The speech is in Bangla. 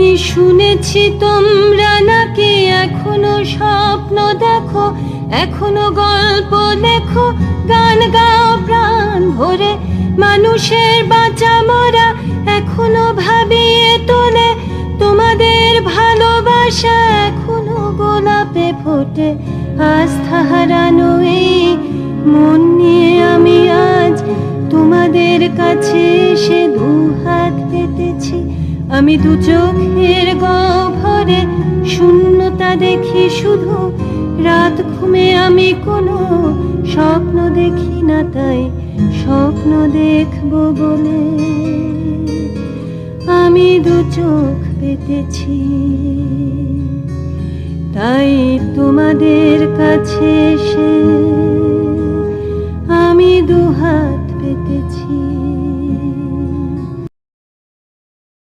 আমি শুনেছি তোমরা নাকি এখনো স্বপ্ন দেখো, এখনো গল্প লেখো, গান গাও প্রাণ ভরে, মানুষের বাঁচা মরা এখনো ভাবিয়ে তোলে, তোমাদের ভালোবাসা এখনো গোলাপে ফোটে। আস্থা হারানো এই মন নিয়ে আমি আজ তোমাদের কাছে এসে দুহাত পেতেছি। আমি দু চোখের গহ্বরে শূন্যতা দেখি শুধু, রাত ঘুমে আমি কোনো স্বপ্ন দেখি না, তাই স্বপ্ন দেখব বলে আমি দু চোখ পেতেছি। তাই তোমাদের কাছে এসে আমি দুহাত পেতেছি।